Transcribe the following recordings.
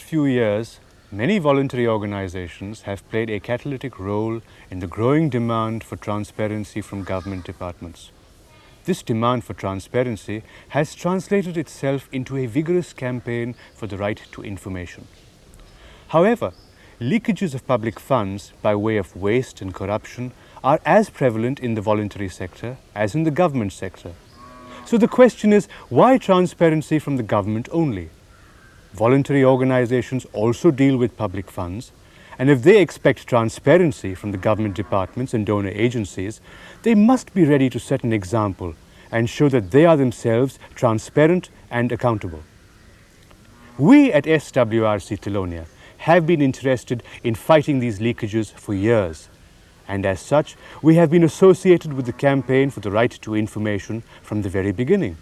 few years, many voluntary organizations have played a catalytic role in the growing demand for transparency from government departments. This demand for transparency has translated itself into a vigorous campaign for the right to information. However, leakages of public funds by way of waste and corruption are as prevalent in the voluntary sector as in the government sector. So the question is, why transparency from the government only? Voluntary organizations also deal with public funds, and if they expect transparency from the government departments and donor agencies, they must be ready to set an example and show that they are themselves transparent and accountable. We at SWRC Tilonia have been interested in fighting these leakages for years, and as such, we have been associated with the campaign for the right to information from the very beginning.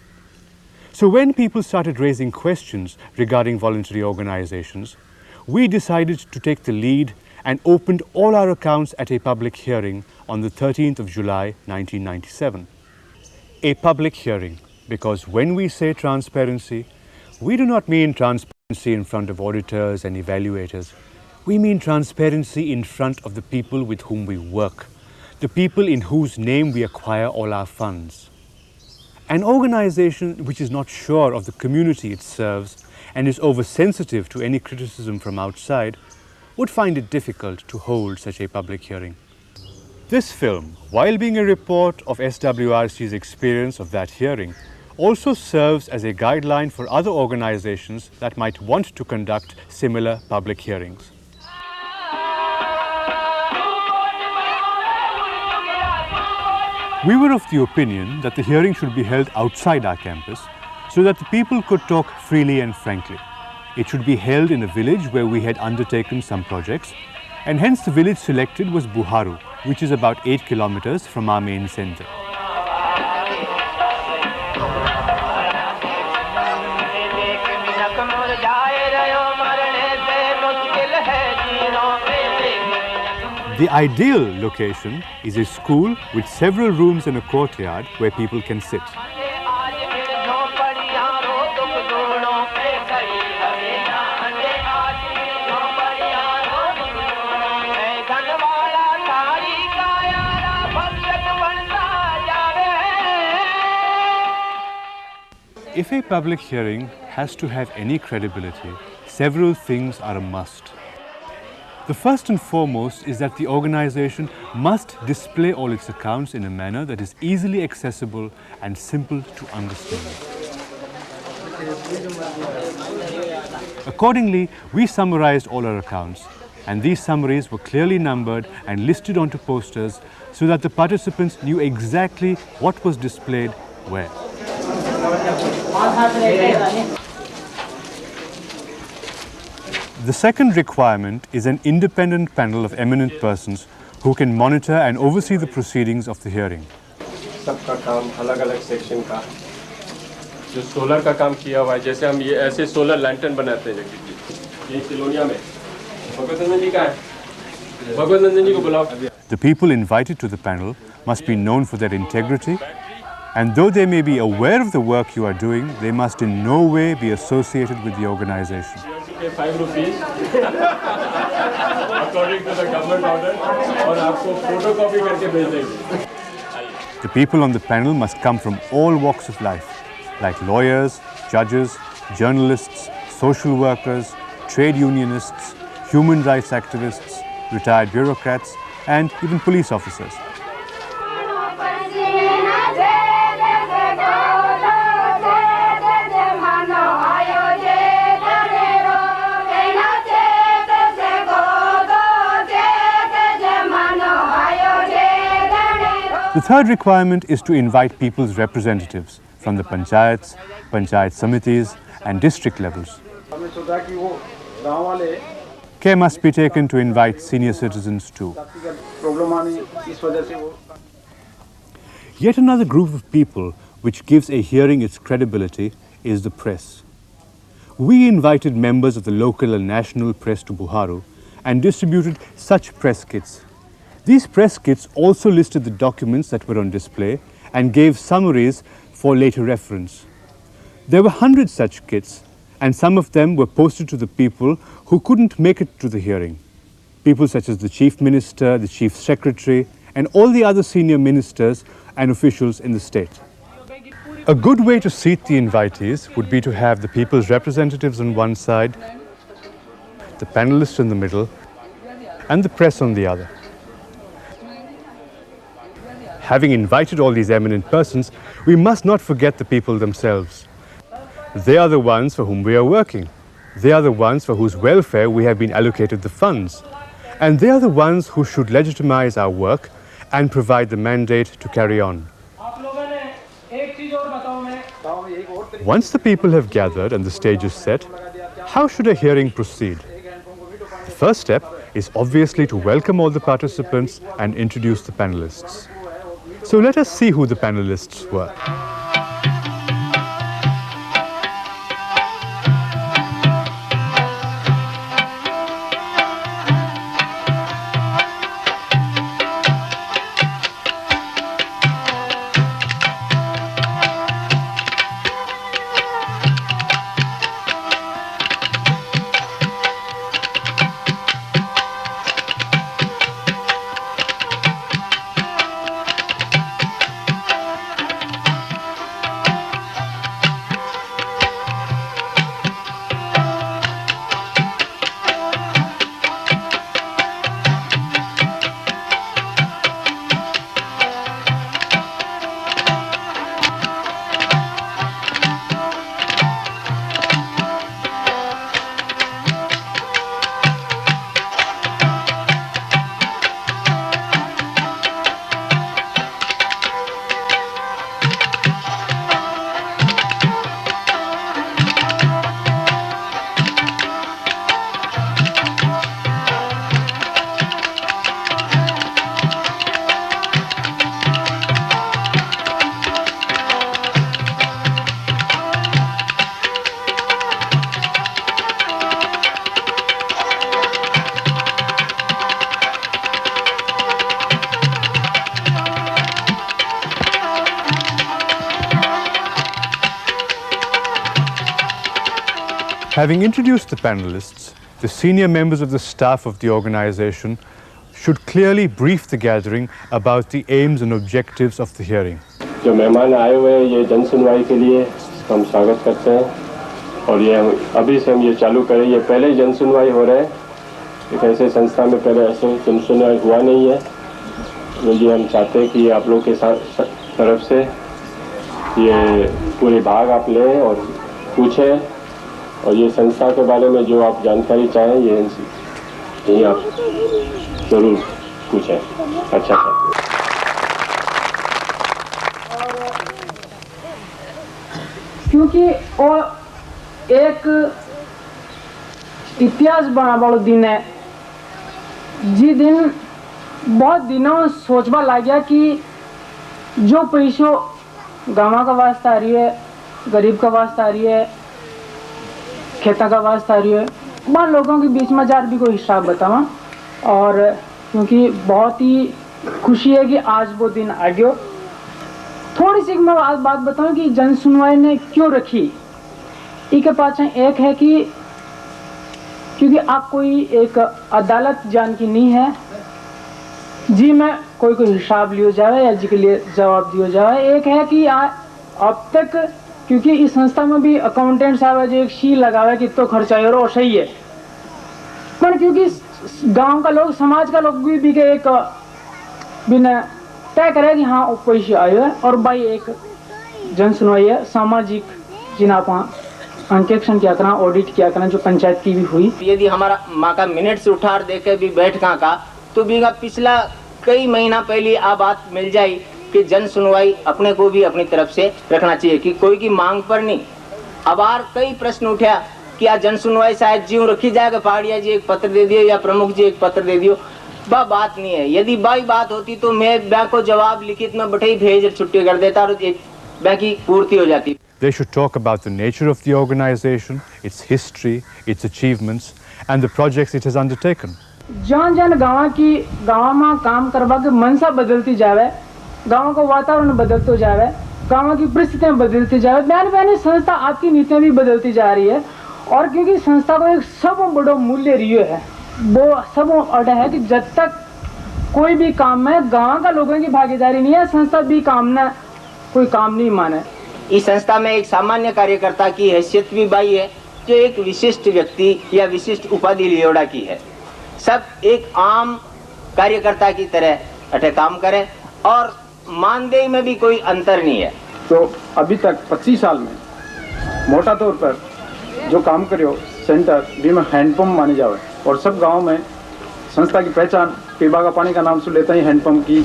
So when people started raising questions regarding voluntary organizations, we decided to take the lead and opened all our accounts at a public hearing on the 13th of July 1997. A public hearing, because when we say transparency, we do not mean transparency in front of auditors and evaluators. We mean transparency in front of the people with whom we work, the people in whose name we acquire all our funds. An organization which is not sure of the community it serves and is oversensitive to any criticism from outside would find it difficult to hold such a public hearing. This film, while being a report of SWRC's experience of that hearing, also serves as a guideline for other organizations that might want to conduct similar public hearings. We were of the opinion that the hearing should be held outside our campus so that the people could talk freely and frankly. It should be held in a village where we had undertaken some projects, and hence the village selected was Buharu, which is about 8 kilometers from our main center. The ideal location is a school with several rooms and a courtyard where people can sit. If a public hearing has to have any credibility, several things are a must. The first and foremost is that the organization must display all its accounts in a manner that is easily accessible and simple to understand. Accordingly, we summarized all our accounts, and these summaries were clearly numbered and listed onto posters so that the participants knew exactly what was displayed where. The second requirement is an independent panel of eminent persons who can monitor and oversee the proceedings of the hearing. सबका काम अलग-अलग section का जो solar का काम किया हुआ है, जैसे हम ये ऐसे सोलर लैंटर्न बनाते हैं ये तिलोनिया में। भगवत नंदन जी कहाँ है? भगवत नंदन जी को बुलाओ। The people invited to the panel must be known for their integrity, and though they may be aware of the work you are doing, they must in no way be associated with the organization. 5 rupees according to the government order और आपको photocopy करके भेज देंगे. The people on the panel must come from all walks of life, like lawyers, judges, journalists, social workers, trade unionists, human rights activists, retired bureaucrats, and even police officers. The third requirement is to invite people's representatives from the panchayats, panchayat samitis, and district levels. Care must be taken to invite senior citizens too. Yet another group of people which gives a hearing its credibility is the press. We invited members of the local and national press to Buharu and distributed such press kits. These press kits also listed the documents that were on display and gave summaries for later reference. There were 100 such kits, and some of them were posted to the people who couldn't make it to the hearing. People such as the Chief Minister, the Chief Secretary, and all the other senior ministers and officials in the state. A good way to seat the invitees would be to have the people's representatives on one side, the panelists in the middle, and the press on the other. Having invited all these eminent persons, we must not forget the people themselves. They are the ones for whom we are working. They are the ones for whose welfare we have been allocated the funds. And they are the ones who should legitimize our work and provide the mandate to carry on. Once the people have gathered and the stage is set, how should a hearing proceed? The first step is obviously to welcome all the participants and introduce the panelists. So let us see who the panelists were. Having introduced the panelists, the senior members of the staff of the organization should clearly brief the gathering about the aims and objectives of the hearing. जो मेहमान आए हुए हैं ये जन सुनवाई के लिए हम स्वागत करते हैं और ये अभी से हम ये चालू करें। ये पहले ही जन सुनवाई हो रहा है। एक ऐसे संस्था में पहले ऐसे जन सुनवाई हुआ नहीं है। तो ये हम चाहते हैं कि आप लोग के तरफ से ये पूरे भाग आप लें और पूछें और ये संस्था के बारे में जो आप जानकारी चाहें ये आप जरूर पूछें। अच्छा क्योंकि वो एक इतिहास बना वाला दिन है जी दिन बहुत दिनों सोचवा लग गया कि जो पैसों गाँव का वास्ता आ रही है, गरीब का वास्ता आ रही है, खेता का वास्ता आ रही है, वहाँ लोगों के बीच में जार भी कोई हिसाब बतावा। और क्योंकि बहुत ही खुशी है कि आज वो दिन आ गया। थोड़ी सी मैं आज बात बताऊं कि जन सुनवाई ने क्यों रखी। इसके पाछे एक है कि क्योंकि आप कोई एक अदालत जान की नहीं है जी में कोई हिसाब लियो जाए या जी के लिए जवाब दियो जाए। एक है कि अब तक क्योंकि इस संस्था में भी अकाउंटेंट साहब जो एक शी लगावे कि तो खर्चा है और सही है, पर क्योंकि गांव का लोग समाज का लोग भी एक बिना तय करे कि हाँ पैसे आए है और भाई एक जन सुनवाई है सामाजिक जिन्हें आप अंकेक्षण किया करना, ऑडिट किया करना जो पंचायत की भी हुई। यदि हमारा माँ का मिनट से उठार देके भी बैठ का तो भी पिछला कई महीना पहले आ बात मिल जाए कि जन सुनवाई अपने को भी अपनी तरफ से रखना चाहिए कि कोई की मांग पर नहीं। अब आर कई प्रश्न उठा कि आज जन सुनवाई शायद ज्यों रखी जाएगा, पहाड़िया जी एक पत्र दे दियो या प्रमुख जी एक पत्र दे दियो, वह बात नहीं है। यदि वही बात होती तो मैं बैंक को जवाब लिखित में बैठे ही भेज छुट्टी कर देता और बैंक की पूर्ति हो जाती। They should talk about the nature of the organization, its history, its achievements, and the projects it has undertaken. जन जन गाँव में काम करवा के मनसा बदलती जावे, गाँव का वातावरण बदलते जावे, गाँव की परिस्थितियाँ बदलती जावे, बयान संस्था आपकी नीतियाँ भी बदलती जा रही है और क्योंकि संस्था को एक सब बड़ो मूल्य रियो है, वो सब अड़ है कि जब तक कोई भी काम में गांव का लोगों की भागीदारी नहीं है, संस्था भी काम ना कोई काम नहीं माने। इस संस्था में एक सामान्य कार्यकर्ता की हैसियत भी बाई है, जो एक विशिष्ट व्यक्ति या विशिष्ट उपाधि लियोड़ा की है। सब एक आम कार्यकर्ता की तरह अठे काम करें और मानदेय में भी कोई अंतर नहीं है। तो अभी तक 25 साल में मोटा तौर पर जो काम करियो सेंटर भी में हैंडपम्प माने जावे और सब गांव में संस्था की पहचान पीबा का पानी का नाम सुन लेते ही हैंडपम्प की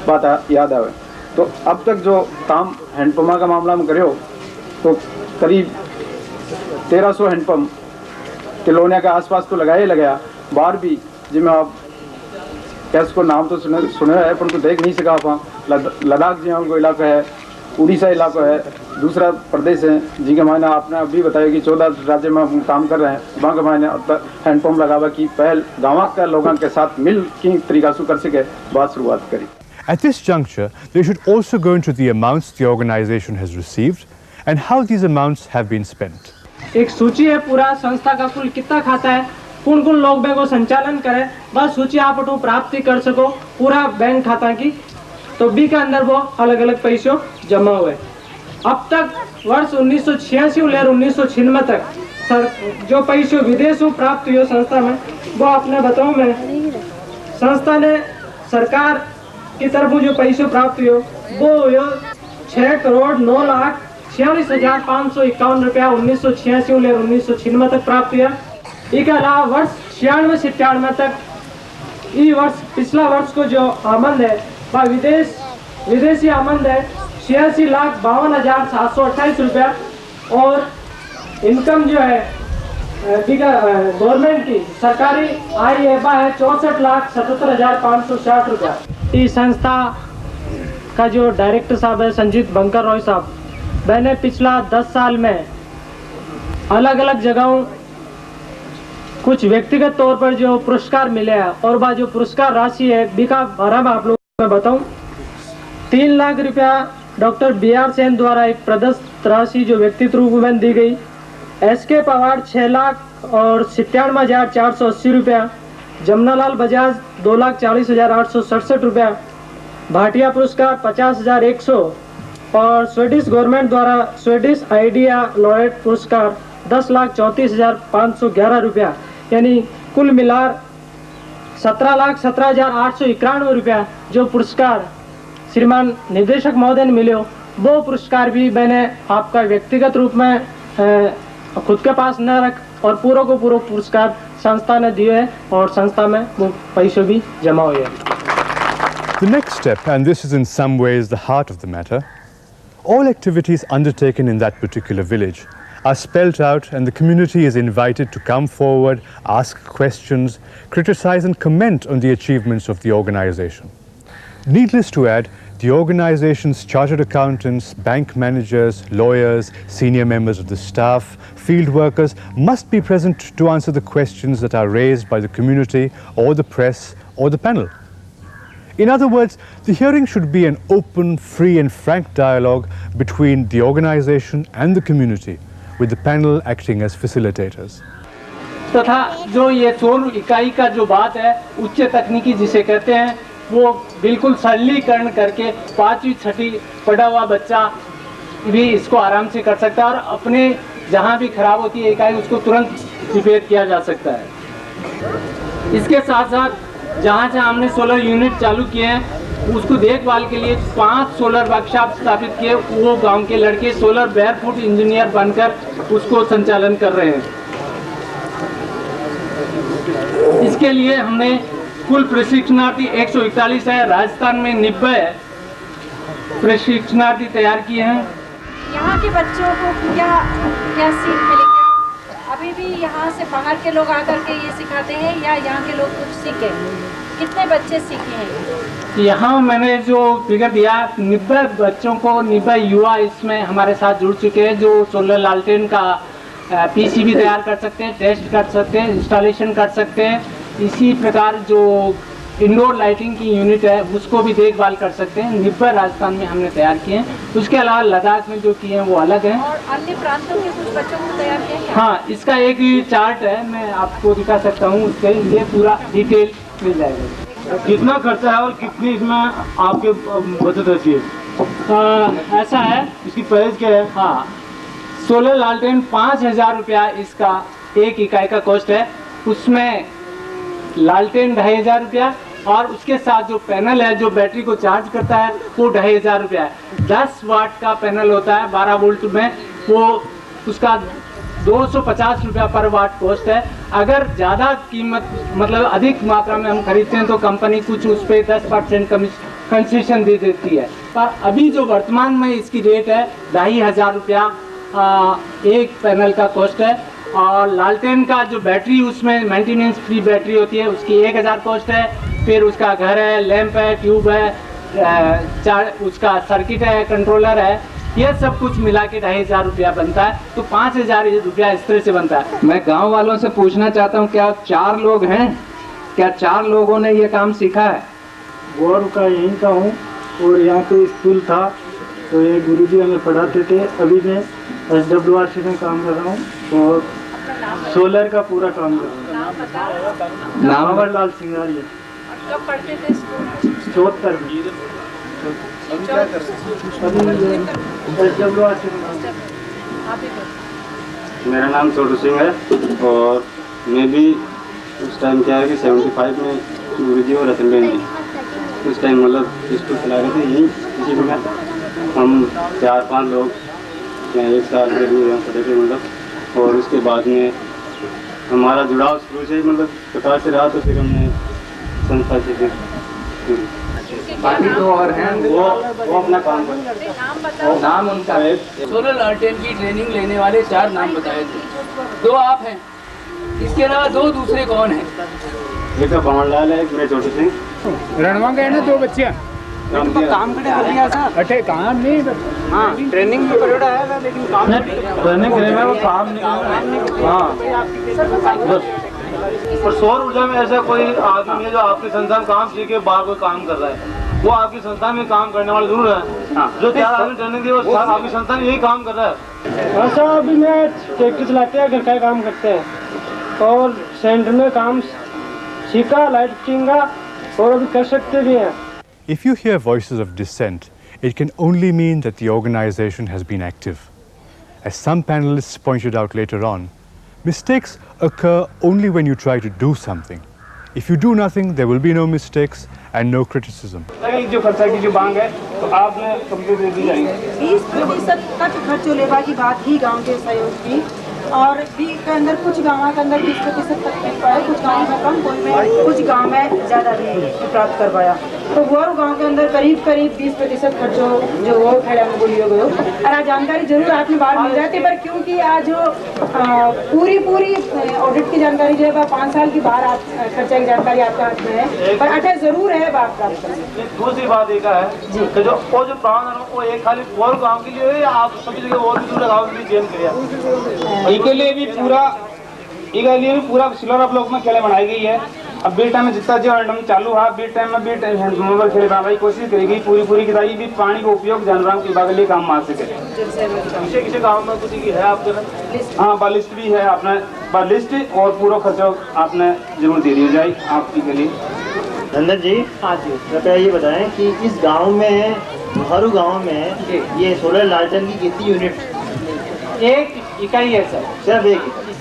बात याद आवे। तो अब तक जो काम हैंडपम्प का मामला में करियो तो करीब 1300 हैंडपम्प तिलोनिया के आसपास तो लगाया बाहर भी, जिसमें आप कैसे को नाम तो सुने है पर उनको देख नहीं सका। वहाँ लद्दाख जी उनको इलाका है, उड़ीसा इलाका है, दूसरा प्रदेश है जी के मायने आपने अभी बताया कि 14 राज्य में हम काम कर रहे हैं। वहाँ के मायने हैंडपम्प लगावा की पहल गाँव के लोगों के साथ मिल की तरीका से कर सके बात शुरुआत करी। At this juncture, they should also go into the amounts the organization has received and how these amounts have been spent. एक सूची है पूरा संस्था का कुल कितना खाता है, कौन कौन लोग बैंक को संचालन करे, बस सूची आप उठो प्राप्ति कर सको पूरा बैंक खाता की। तो बी के अंदर वो अलग अलग पैसों जमा हुए। अब तक वर्ष 1986 और 1996 तक सर जो पैसों विदेशों प्राप्त हुए संस्था में, वो आपने बताऊं मैं संस्था ने सरकार की तरफ जो पैसों प्राप्त हुए वो 6,09,46,551 रुपया 1986 और 1996 तक प्राप्त हुआ। इसके अलावा वर्ष 96-97 तक ये वर्ष पिछला वर्ष को जो आमद है वह विदेशी आमद है 86,52,728 रुपया और इनकम जो है गवर्नमेंट की सरकारी आय है वह है 64,77,560 रुपया। इस संस्था का जो डायरेक्टर साहब है संजीत बंकर रॉय साहब, मैंने पिछला 10 साल में अलग अलग जगहों कुछ व्यक्तिगत तौर पर जो पुरस्कार मिले हैं और वह जो पुरस्कार राशि है बीका बारे में आप लोगों को बताऊं। 3 लाख रुपया डॉक्टर BR सेन द्वारा एक प्रदत्त राशि जो व्यक्तिगत रूप में दी गई। SK पवार 6,97,480 रुपया, जमुनालाल बजाज 2,40,867 रुपया, भाटिया पुरस्कार 50,100 और स्वीडिश गवर्नमेंट द्वारा स्वीडिश आइडिया लॉरेट पुरस्कार 10,34,511 रुपया, यानी कुल मिलाकर 17,17,891 रुपया जो पुरस्कार श्रीमान निदेशक महोदय ने मिले, वो पुरस्कार भी मैंने आपका व्यक्तिगत रूप में खुद के पास न रख और पूरा को पूरा पुरस्कार संस्था ने दिए है और संस्था में वो पैसे भी जमा हुए हैं। The next step, and this is in some ways the heart of the matter, all activities undertaken in that particular village are spelled out and the community is invited to come forward, ask questions, criticize and comment on the achievements of the organization. Needless to add, the organization's chartered accountants, bank managers, lawyers, senior members of the staff, field workers must be present to answer the questions that are raised by the community or the press or the panel. In other words, the hearing should be an open, free and frank dialogue between the organization and the community, with the panel acting as facilitators. तथा जो ये 16 इकाई का जो बात है उच्च तकनीकी जिसे कहते हैं, वो बिल्कुल सरलीकरण करके 5वीं 6वीं पढ़ा हुआ बच्चा भी इसको आराम से कर सकता है और अपने जहाँ भी खराब होती है इकाई उसको तुरंत रिपेयर किया जा सकता है। इसके साथ साथ जहाँ हमने सोलर यूनिट चालू किए हैं उसको देखभाल के लिए 5 सोलर वर्कशॉप स्थापित किए, वो गांव के लड़के सोलर बेयरफुट इंजीनियर बनकर उसको संचालन कर रहे हैं। इसके लिए हमने कुल प्रशिक्षणार्थी 141 है, राजस्थान में 90 प्रशिक्षणार्थी तैयार किए हैं। यहाँ के बच्चों को क्या क्या सीख मिलेगी? अभी भी यहाँ से बाहर के लोग आकर के ये सिखाते हैं या यहाँ के लोग कुछ सीखे? कितने बच्चे सीखे हैं? यहाँ मैंने जो फिगर दिया 90 बच्चों को, 90 युवा इसमें हमारे साथ जुड़ चुके हैं जो सोलर लालटेन का PCB तैयार कर सकते हैं, टेस्ट कर सकते हैं, इंस्टॉलेशन कर सकते हैं। इसी प्रकार जो इंडोर लाइटिंग की यूनिट है उसको भी देखभाल कर सकते हैं। निब्बर राजस्थान में हमने तैयार किए हैं, उसके अलावा लद्दाख में जो किए हैं वो अलग हैं। और अन्य प्रांतों के कुछ बच्चों को तैयार किया है? हाँ, इसका एक चार्ट है, मैं आपको दिखा सकता हूँ, उससे ये पूरा डिटेल मिल जाएगा। कितना खर्चा है और कितनी इसमें आपके बचत रहती है? ऐसा है, इसकी प्राइस क्या है? हाँ, सोलर लालटेन 5,000 रुपया इसका एक इकाई का कॉस्ट है। उसमें लालटेन 2,500 रुपया और उसके साथ जो पैनल है जो बैटरी को चार्ज करता है वो 2,500 रुपया है। 10 वाट का पैनल होता है 12 वोल्ट में, वो उसका 250 रुपया पर वाट कॉस्ट है। अगर ज़्यादा कीमत मतलब अधिक मात्रा में हम खरीदते हैं तो कंपनी कुछ उस पर 10% कंसेशन दे देती है। पर अभी जो वर्तमान में इसकी रेट है 2,500 रुपया एक पैनल का कॉस्ट है। और लालटेन का जो बैटरी उसमें मेंटेनेंस फ्री बैटरी होती है उसकी 1,000 कॉस्ट है। फिर उसका घर है, लैंप है, ट्यूब है, उसका सर्किट है, कंट्रोलर है, ये सब कुछ मिला के 2,500 रुपया बनता है। तो 5,000 रुपया इस तरह से बनता है। मैं गांव वालों से पूछना चाहता हूँ, क्या 4 लोग हैं? क्या 4 लोगों ने ये काम सीखा है? गौर का यहीं का हूँ और यहाँ पे स्कूल था तो ये गुरुजी हमें पढ़ाते थे। अभी मैं SWRC में काम कर रहा हूँ और सोलर का पूरा काम कर रहा हूँ। नाम बताओ। नाम लाल सिंगारिया। कब पढ़ते थे स्कूल? 74 में। मेरा नाम छोटू सिंह है और मैं भी उस टाइम क्या है कि 75 में गुरुजी और रतन बहन जी उस टाइम मतलब स्कूल चला रहे थे यहीं इसी में। हम 4-5 लोग यहाँ एक साल के लिए पढ़े थे मतलब। और उसके बाद में हमारा जुड़ाव शुरू से मतलब प्रकार से रहा, तो फिर हमने संस्था से फिर बाकी 2 और हैं, वो अपना काम करते हैं। नाम बताओ। नाम उनका है। सोलर लालटेन की ट्रेनिंग लेने वाले 4 नाम बताए थे। 2 आप हैं, इसके अलावा 2 दूसरे कौन हैं? एक तो भंवरलाल है, एक मेरे छोटू सिंह। रणवा गए ना 2 बच्चे काम अठे काम नहीं। हाँ, ट्रेनिंग में पढ़ा है लेकिन काम ट्रेनिंग के लिए वो काम नहीं। हाँ, बस। और सौर ऊर्जा में ऐसा कोई आदमी है जो आपकी संस्था में काम सीख के बाहर कोई काम कर रहा है, वो आपकी संस्था में काम करने वाला जरूर है। जो 4 आदमी ट्रेनिंग दी वो आपकी संस्था में यही काम कर रहा है। ऐसा अभी मैं ट्रैक्टर चलाते हैं, घर का काम करते हैं और सेंटर में काम सीखा लाइटिंग का और अभी कर सकते भी हैं। If you hear voices of dissent, it can only mean that the organization has been active. As some panelists pointed out later on, mistakes occur only when you try to do something. If you do nothing, there will be no mistakes and no criticism. जो खर्चा की जो मांग है तो आपने complete दे दी जाएगी। 20% तक खर्च लेवा की बात ही गांव के सहयोग की और भी के अंदर कुछ गाँव के अंदर 20% तक मिल पाया, कुछ गाँव में कम, कुछ गाँव में ज़्यादा भी प्राप्त कर पाया। तो वो गांव के अंदर करीब 20% खर्चो जो वो खड़ा में बोलियो गयो। और आज जानकारी जरूर आपने बाहर मिल जाती, पर क्योंकि आज जो पूरी ऑडिट की जानकारी जो है 5 साल की बाहर आप खर्चा की जानकारी आपके हाथ में है, पर अटै जरूर है बात प्राप्त करनी। दूसरी बात एक है कि जो प्रावधान है वो एक खाली और गाँव के लिए है या आप सभी जगह और भी दूसरे गाँव के लिए चेंज किया? इसके लिए भी पूरा सिलोरा ब्लॉक में खेले बनाई गई है। अब बीट टाइम में जितना जो हैंडम चालू है बीट टाइम में बीट हैंडम खेले बनाने की कोशिश करेगी पूरी की ताकि भी पानी का उपयोग जानवरों के बाग लिए काम आ सके। किसी गाँव में कुछ है आपके? हाँ, बालिस्ट भी है आपने, बालिस्ट और पूरा खर्चा आपने जरूर दे दिया जाए आपके के लिए। नंदन जी, हाँ जी, कृपया ये बताएं कि इस गांव में भारू गांव में ये सोलर लालटेन की कितनी यूनिट? 1 इकाई है सर।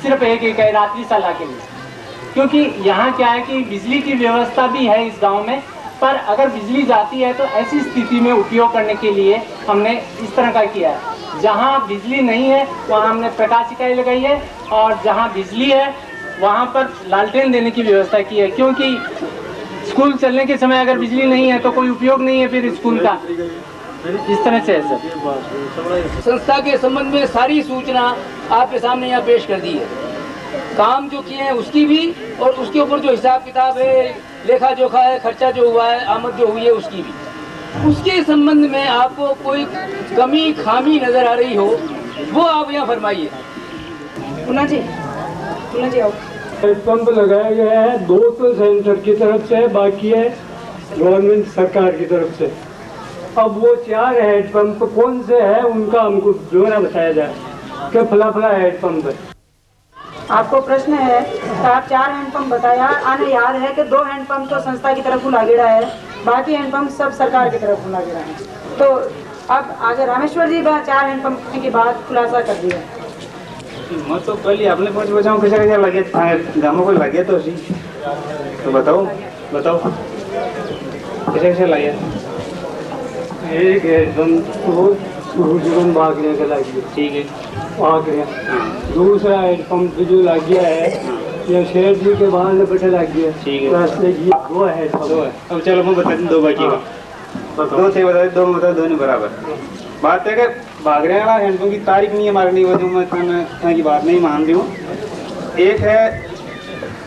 सिर्फ एक इकाई रात्रि साला के लिए, क्योंकि यहाँ क्या है कि बिजली की व्यवस्था भी है इस गांव में, पर अगर बिजली जाती है तो ऐसी स्थिति में उपयोग करने के लिए हमने इस तरह का किया है। जहाँ बिजली नहीं है वहाँ हमने प्रकाश इकाई लगाई है और जहाँ बिजली है वहाँ पर लालटेन देने की व्यवस्था की है, क्योंकि स्कूल चलने के समय अगर बिजली नहीं है तो कोई उपयोग नहीं है फिर स्कूल का। इस तरह से है सर। संस्था के संबंध में सारी सूचना आपके सामने यहाँ पेश कर दी है। काम जो किए हैं उसकी भी और उसके ऊपर जो हिसाब किताब है, लेखा जोखा है, खर्चा जो हुआ है, आमद जो हुई है उसकी भी। उसके संबंध में आपको कोई कमी खामी नजर आ रही हो वो आप यहाँ फरमाइए। जी आओ। पंप लगाया गया है, 2 तो सेंटर की तरफ से, बाकी है गवर्नमेंट सरकार की तरफ से। अब वो 4 हेड पंप कौन से है उनका हमको ब्यौरा बताया जाए कि फला फला हेड पंप है। आपको प्रश्न है तो आप 4 हैंडपंप बताया, आने याद है कि 2 हैंडपंप तो संस्था की तरफ लागेड़ा है, बाकी हैंडपंप सब सरकार की तरफ लागेड़ा है। तो अब आगे रामेश्वर जी 4 हैंडपंप की बात खुलासा कर दिया। मैं तो पहले अपने पास बचाऊँ कैसे कैसे लगे गाँव को लगे तो सी तो बताओ कैसे कैसे लगे। एक हैंडपंप तो सूरजगंज भागने के लगी, ठीक है, वहाँ के। दूसरा हैंडपंप जो लग गया है ये शेर जी के बाहर में बैठे लग गया, ठीक है, रास्ते की 2 हैंडपंप। अब चलो मैं बता दूँ 2 बाकी का, 2 थे बता 2 मतलब दोनों बराबर। बात है कि भागने वाला हैंडपंप की तारीख नहीं है मारनी वो जो मैं की बात नहीं मान रही हूँ। एक है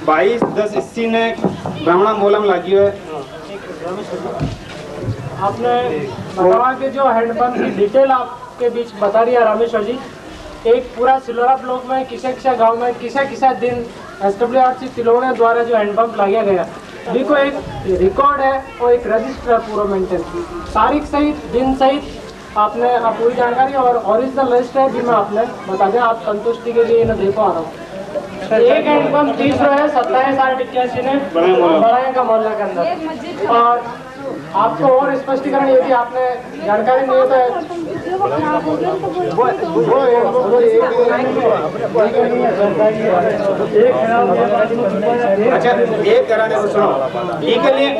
22/10/80 ने ब्राह्मणा मोलम लगी है। आपने बताया कि जो हैंडपंप की डिटेल आपके बीच बता रही है रामेश्वर जी, एक पूरा सिलोरा ब्लॉक में किसा गांव में किसा दिन SWRC तिलोड़ा द्वारा जो हैंडपंप लगाया गया, देखो एक रिकॉर्ड है और एक रजिस्टर है पूरा मेंटेन, तारीख सहित दिन सहित आपने आप पूरी जानकारी और ओरिजिनल रजिस्टर है भी मैं आपने बता दें, आप संतुष्टि के लिए इन्हें देखो आ रहा हूँ। एक हैंडपंप 30 है 27/8/81 ने बड़ाया का मोहल्ला के अंदर। और आपको और स्पष्टीकरण यदि आपने जानकारी नहीं होता है अच्छा एक कराने को सुनो, ठीक है लिए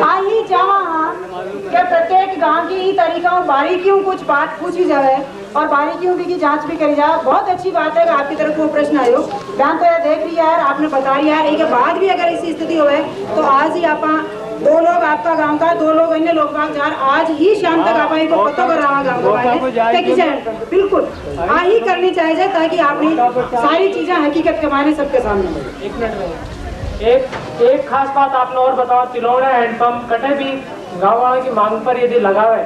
आई चाहा कि प्रत्येक गांव की तरीका और बारीकियों कुछ बात पूछी जाए और बारीकियों की जांच भी करी जाए। बहुत अच्छी बात है कि आपकी तरफ वो प्रश्न आयो, बयान तो यह देख लिया है, आपने बता दिया है। एक बाद भी अगर ऐसी स्थिति हो तो आज ही आप 2 लोग आपका गांव का, 2 लोग अन्य लोग बाग आज ही शाम तक आप को पता कर रहा गाँव बिल्कुल आ ही करनी चाहिए ताकि आपने सारी चीजें हकीकत के मायने सबके सामने। एक मिनट में एक खास बात आपने और बताओ, तिलोड़ा हैंडपंप कटे भी गाँव वाले की मांग पर यदि लगावे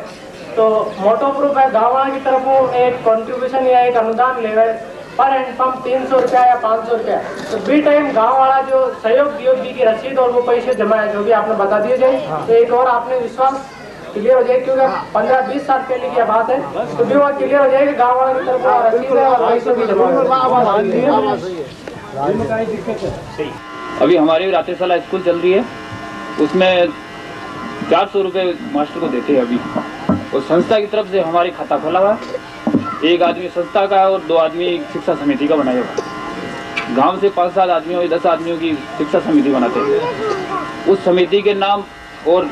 तो मोटो प्रूफ है गाँव वाले की तरफ वो एक कंट्रीब्यूशन या एक अनुदान ले रहे पर हैंडपंप 300 रुपया या 500 रुपया, तो बी टाइम गाँव वाला जो सहयोग दियो बी की रसीद और वो पैसे जमा है जो भी आपने बता दिए जाए, तो एक और आपने विश्वास क्लियर हो जाए क्योंकि 15-20 साल पहले की बात है, तो भी वो क्लियर हो जाए कि गाँव वाले की तरफ रसीद है और पैसे भी जमा है। अभी हमारी रातेशाला स्कूल चल रही है, उसमें 400 रुपये मास्टर को देते हैं अभी, और संस्था की तरफ से हमारी खाता खोला हुआ, 1 आदमी संस्था का है और 2 आदमी शिक्षा समिति का बनाया हुआ। गांव से 5-7 आदमियों 10 आदमियों की शिक्षा समिति बनाते हैं। उस समिति के नाम और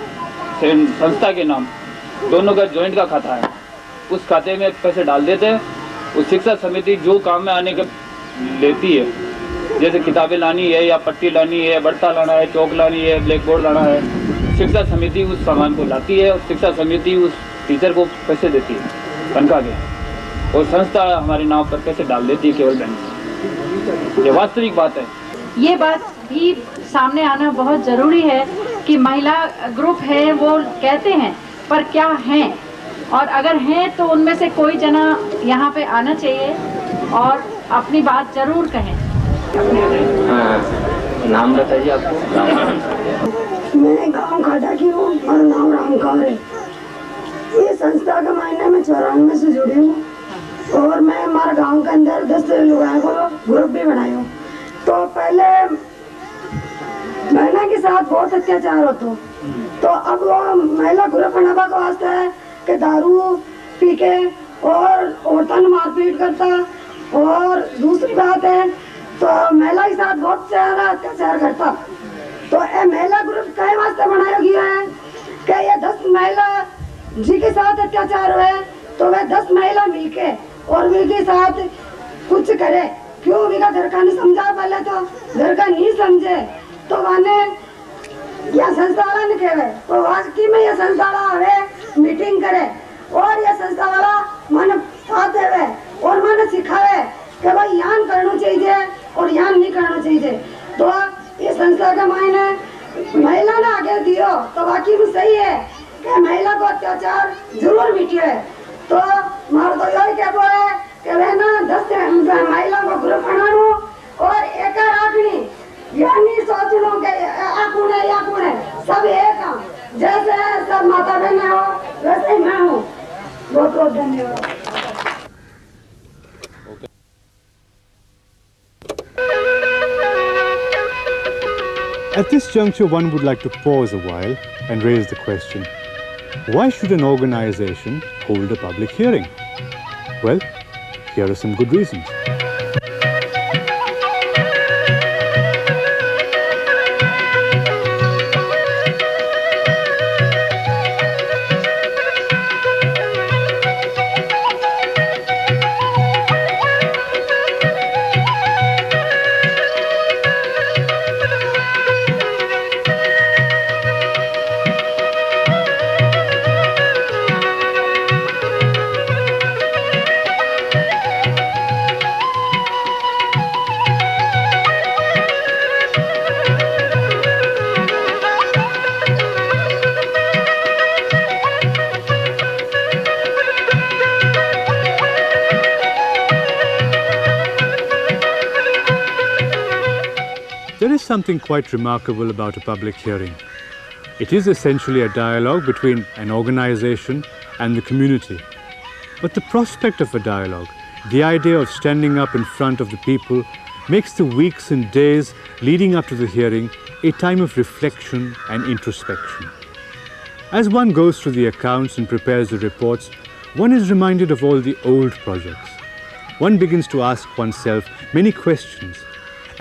संस्था के नाम दोनों का जॉइंट का खाता है, उस खाते में पैसे डाल देते हैं। उस शिक्षा समिति जो काम में आने के लेती है, जैसे किताबें लानी है या पट्टी लानी है, बर्ता लाना है, चौक लानी है, ब्लैक बोर्ड लाना है, शिक्षा समिति उस सामान को लाती है और शिक्षा समिति उस टीचर को पैसे देती है तनख्वाह के, और संस्था हमारे नाम पर पैसे डाल देती है केवल बैंक। ये वास्तविक बात है। ये बात भी सामने आना बहुत ज़रूरी है कि महिला ग्रुप है वो कहते हैं पर क्या हैं, और अगर हैं तो उनमें से कोई जना यहाँ पे आना चाहिए और अपनी बात जरूर कहें। नाम बताइए आपको। मैं गांव खाटा की हूँ, मेरा नाम रामकौर है। ये संस्था के महीने में 94 से जुड़ी हूँ और मैं हमारे गांव के अंदर 10 लोगों को ग्रुप भी बनाई हूँ। तो पहले महिला के साथ बहुत अत्याचार होता, तो अब वो महिला ग्रुप बनाने का वास्ते है कि दारू पी के और औरतों मारपीट करता, और दूसरी बात है तो महिला के साथ बहुत ज्यादा अत्याचार करता। तो ये महिला ग्रुप कई वास्ते बनाया गया है कि ये 10 महिला जी के साथ अत्याचार हुए तो वह 10 महिला मिलके और उनके साथ कुछ करे। क्यों विका घर का नहीं समझा, पहले तो घर का नहीं समझे तो वाने यह संस्था वाला नहीं कहे, तो वाकई में यह संस्था वाला आवे मीटिंग करे और यह संस्था वाला मन साथ देवे और मन सिखावे कि भाई यहाँ करना चाहिए और यहाँ नहीं करना चाहिए। तो ये संस्था का मायने महिला ने आगे दियो तो वाकई में सही है कि महिला को अत्याचार जरूर मिटे। तो मार तो यही क्या बोले कि वे ना 10 महिला को ग्रुप बनानो और एक आदमी यह नहीं सोच लो कि या कौन है सब एक हैं। जैसे सब माता बहन हो वैसे ही मैं हूँ। बहुत बहुत धन्यवाद। At this juncture, one would like to pause a while and raise the question, why should an organization hold a public hearing? Well, here are some good reasons. There is something quite remarkable about a public hearing. It is essentially a dialogue between an organization and the community. But the prospect of a dialogue, the idea of standing up in front of the people, makes the weeks and days leading up to the hearing a time of reflection and introspection. As one goes through the accounts and prepares the reports, one is reminded of all the old projects. One begins to ask oneself many questions.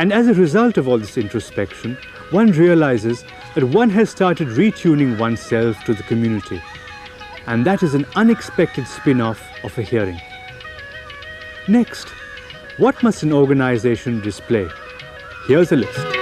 And as a result of all this introspection, one realizes that one has started retuning oneself to the community. And that is an unexpected spin-off of a hearing. Next, what must an organization display? Here's a list.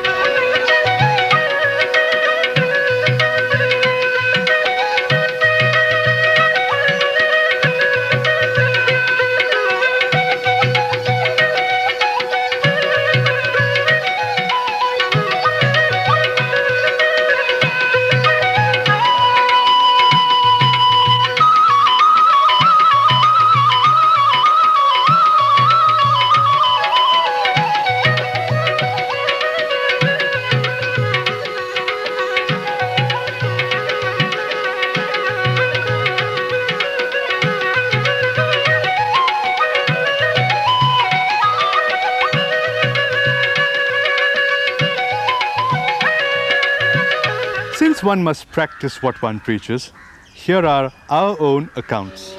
Since one must practice what one preaches, here are our own accounts.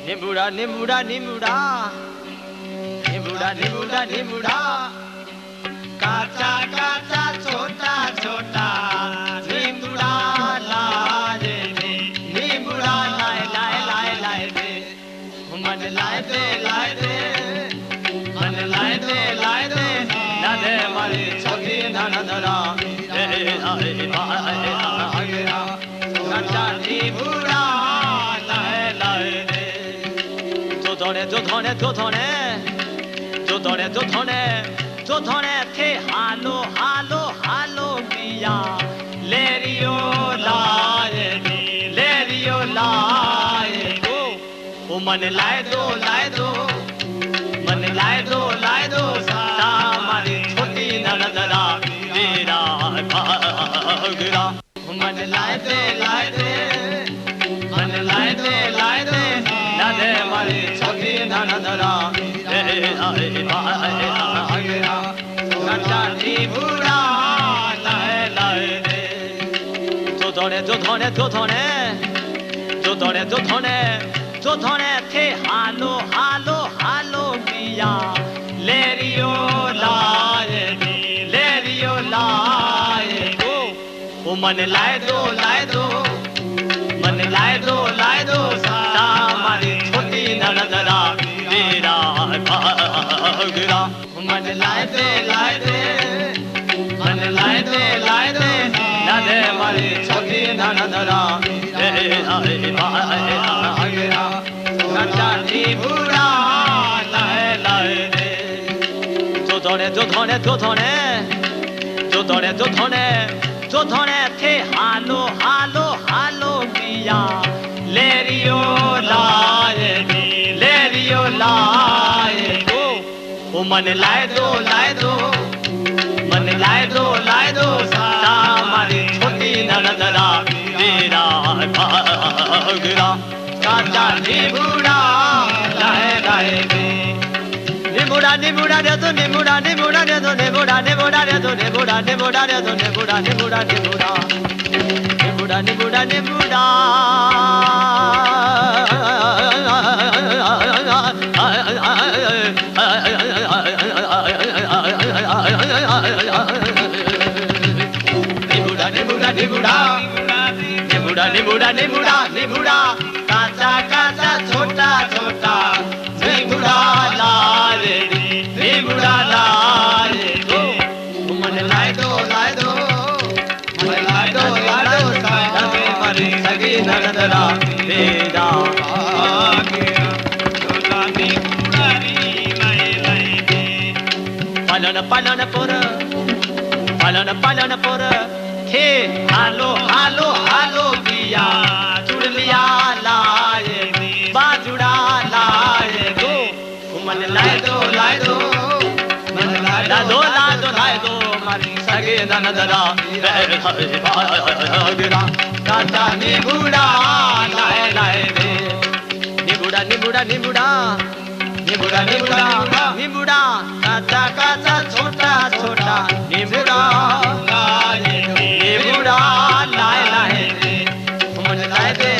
निमुड़ा निमुड़ा निमुड़ा निमुड़ा निमुड़ा निमुड़ा काचा काचा छोटा छोटा निमुड़ा लाए दे निमुड़ा लाए लाए लाए लाए दे मन लाए दे मन लाए दे ना दे मारी छोटी ननदरा काचा निमुड़ा जो धोने थे हालो हालो हालो पिया लेरियो लाए दो ओ मन लाए दो मन लाए दो सामारी छोटी ननदरा तेरा भागरा मन लाए दे मन लाए मारी छोटी ननदरा नचानी बुरा लाए लाए रे जो धोने जो धोने जो धोने जो धोने जो धोने जो धोने थे हालो हालो हालो पिया लेरियो लाए ओ मन लाए दो मन लाए दो हमारी छोटी ननदरा तेरा भागरा मन लाए दे मन लाए दे नदे हमारी छोटी ननदरा तेरा भागरा नचानी बुरा लाए लाए रे जो धोने जो धोने जो धोने जो धोने जो धोने जो धोने थे हालो हालो हालो पिया लेरियो लाए ओ मन लाए दो मन लाए दो हमारी छोटी ननदरा तेरा भागरा काचा निबुड़ा लाए लाए रे निबुड़ा निबुड़ा रे तो निबुड़ा निबुड़ा रे तो निबुड़ा निबुड़ा रे तो निबुड़ा निबुड़ा रे तो निबुड़ा निबुड़ा निबुड़ा निबुड़ा निबुड़ा निबुड़ा निबुड़ा निबुड़ा निबुड़ा निबुड़ा निबुड़ा निबुड़ा काचा काचा छोटा छोटा निबुड़ा लाए निबुड़ा लाए दो मन लाए दो मन लाए दो मरी सगी ननदरा तेरा पालन पालन पर थे हालो हालो हालो पिया जुड़ लिया लाए बाजुड़ा लाए दो मन लाए दो मन लाए दो मारी सगे ननदरा भागरा काचा निबुड़ा लाए लाए रे निबुड़ा निबुड़ा निबुड़ा निबुड़ा निबुड़ा निबुड़ा काचा काचा छोटा छोटा निबुड़ा निबुड़ा लाए लाए रे मन लाए दे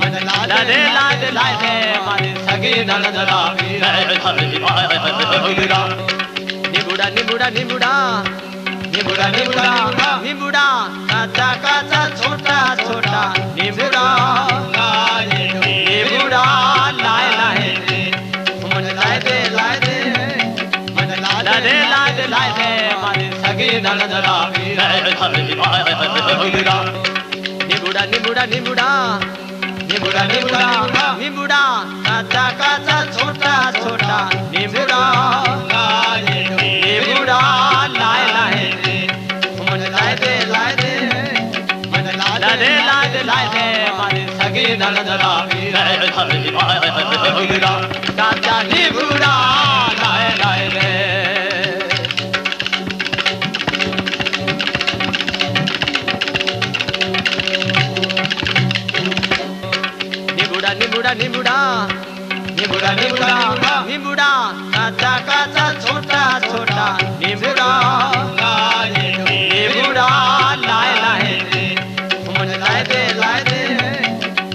मन लाए दे मारे सगे ननदरा निबुड़ा निबुड़ा निबुड़ा निबुड़ा निबुड़ा निबुड़ा काचा काचा छोटा छोटा निबुड़ा निबुड़ा लाए लाए रे मन लाए दे मन लाए दे मारे सगे ननदरा निबुड़ा निबुड़ा निबुड़ा निबुड़ा निबुड़ा निबुड़ा काचा काचा छोटा छोटा निबुड़ा निबुड़ा लाए लाए रे मन लाए दे मन लाए दे मारे सगे ननदरा काचा निबुड़ा लाए लाए रे निबुड़ा निबुड़ा निबुड़ा निबुड़ा निबुड़ा निबुड़ा काचा काचा छोटा छोटा निबुड़ा निबुड़ा लाए लाए रे मन लाए दे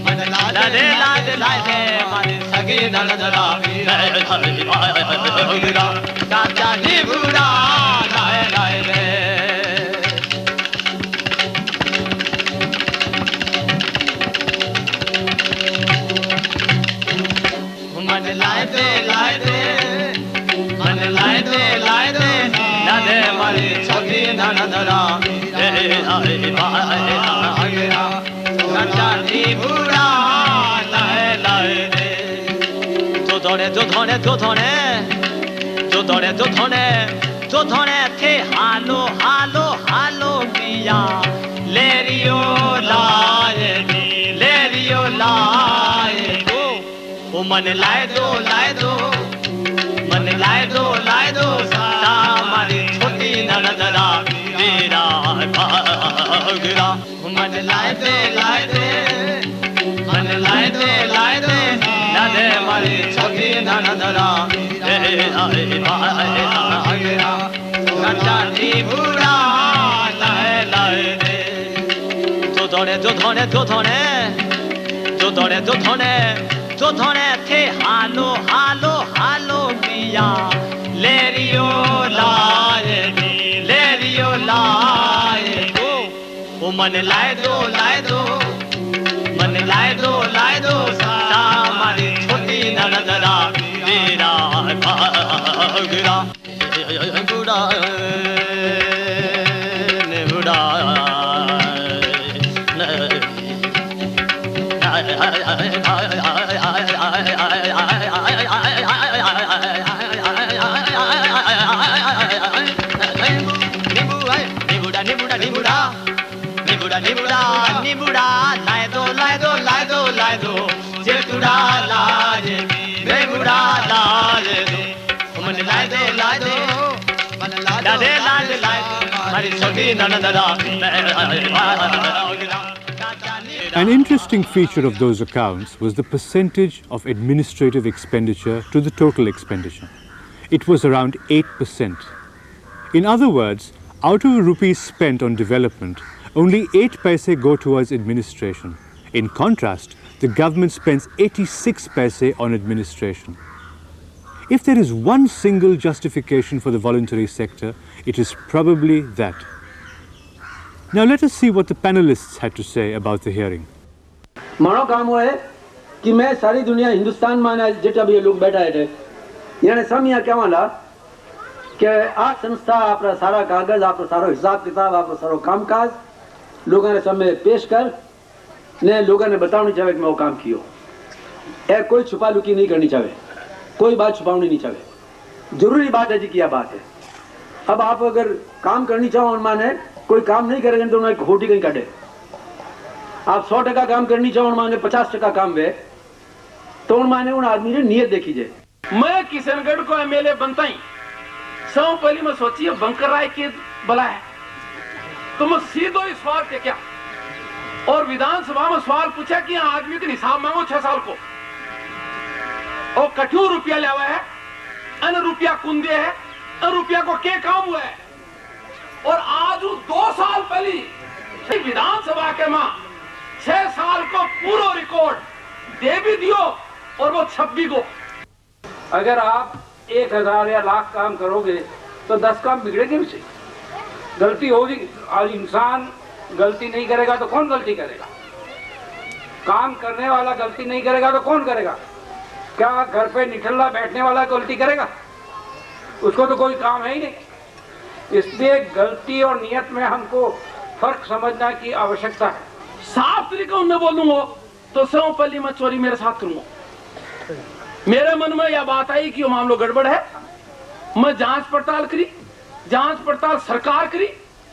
मन लाए दे मारे सगे ननदरा काचा निबुड़ा लाए लाए रे मन लाए दे मन लाए दे नदे मारी छोटी ननदरा नचानी बुरा लाए लाए रे जो धोने जो धोने जो धोने जो धोने जो धोने जो धोने थे हालो हालो हालो पिया लेरियो लाए दो ओ मन लाए दो मन लाए दो हमारी छोटी ननदरा तेरा भागरा मन लाए दे मन लाए दे दे मारी छोटी ननदरा कंचानी बुरा लाए लाए दे जो धोने थे हालो हालो हालो पिया लेरियो लाए ओ मन लाए दो मन लाए दो सा मारी छोटी ननदरा तेरा भागरा बुढ़ा ने बुढ़ा निबुड़ा लाए दो जेतुड़ा लाए निबुड़ा लाए दो मन लाए दो लाए हमारी छोटी ननदरा An interesting feature of those accounts was the percentage of administrative expenditure to the total expenditure. It was around 8%. In other words, out of a rupee spent on development, only 8 paise go towards administration. In contrast, the government spends 86 paise on administration. If there is one single justification for the voluntary sector, it is probably that. Now let us see what the panelists had to say about the hearing. मानो काम हुआ है कि मैं सारी दुनिया हिंदुस्तान में जेटा भी लोग बैठा है यानी सब यहाँ क्या वाला कि आज संस्था अपना सारा कागज अपना सारा हिसाब किताब अपना सारा कामकाज लोगों ने सामने पेश कर ने लोगों ने बताना चाहिए कि मैं वो काम कियो है कोई छुपा लुकी नहीं करनी चाहिए कोई बात छुपानी नहीं चाहिए जरूरी बात है जी क्या बात है अब आप अगर काम करनी चाहो माने कोई काम नहीं करेंगे तो उन्हें खोटी कहीं काटे आप 100% काम करनी चाहो माने 50% काम वे तो माने उन आदमी ने नियत देखी जाए मैं किशनगढ़ को एमएलए बनता ही सब पहले मैं सोचिए बंकर राय के बला है तो मैं सीधो ही सवाल के क्या और विधानसभा में सवाल पूछा कि आदमी का हिसाब मांगो 6 साल को और कठिन रुपया ले हुआ है अन रुपया कुंदे है अन रुपया को क्या काम हुआ है और आज 2 साल पहले विधानसभा के मां 6 साल को पूरा रिकॉर्ड दे भी दियो और वो 26 को अगर आप 1000 या लाख काम करोगे तो 10 काम बिगड़ेंगे उसे गलती होगी आज इंसान गलती नहीं करेगा तो कौन गलती करेगा काम करने वाला गलती नहीं करेगा तो कौन करेगा क्या घर पे निठल्ला बैठने वाला गलती करेगा उसको तो कोई काम है ही नहीं इसलिए गलती और नियत में हमको फर्क समझना की आवश्यकता है साफ तरीके में बोलूंगा तो सर्वपल्ली मैं चोरी मेरे साथ करूंगा मेरे मन में यह बात आई कि वो मामला गड़बड़ है मैं जांच पड़ताल करी जांच पड़ताल सरकार करी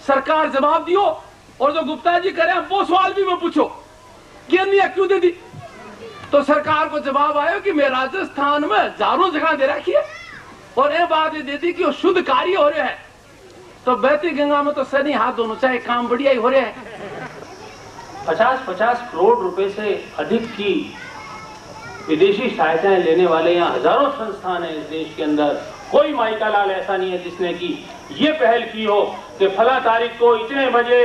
सरकार जवाब दियो और जो गुप्ता जी करे वो सवाल भी मैं पूछो कि अन्य क्यों दे दी तो सरकार को जवाब आया कि मैं राजस्थान में हजारों जगह दे रखी है और ये बात ये देती कि वो शुद्ध कार्य हो रहे हैं तो बहती गंगा में तो सनी हाथ दोनों चाहे काम बढ़िया ही हो रहे हैं 50-50 करोड़ रुपए से अधिक की विदेशी सहायताएं लेने वाले यहाँ हजारों संस्थान हैं इस देश के अंदर कोई माइका लाल ऐसा नहीं है जिसने की ये पहल की हो कि फला तारीख को इतने बजे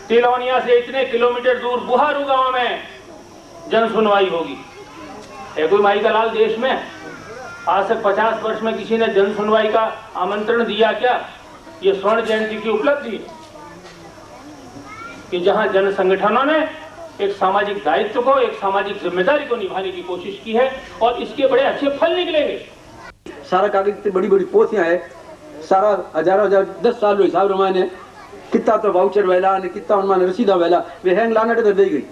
तिलौनिया से इतने किलोमीटर दूर बुहारू गांव में जन सुनवाई होगी है कोई माइका लाल देश में आज से 50 वर्ष में किसी ने जन सुनवाई का आमंत्रण दिया क्या ये स्वर्ण जयंती की उपलब्धि कि जहां जन संगठनों ने एक सामाजिक दायित्व को एक सामाजिक जिम्मेदारी को निभाने की कोशिश की है और इसके बड़े अच्छे फल निकलेंगे सारा कागज इतनी बड़ी बड़ी पोथियां है सारा हजारों 10 साल रो हिसाब रमाने कितना तो वाउचर वेला ने कितना उन्होंने रसीदा वेला वे हैंग लाना तो दे गई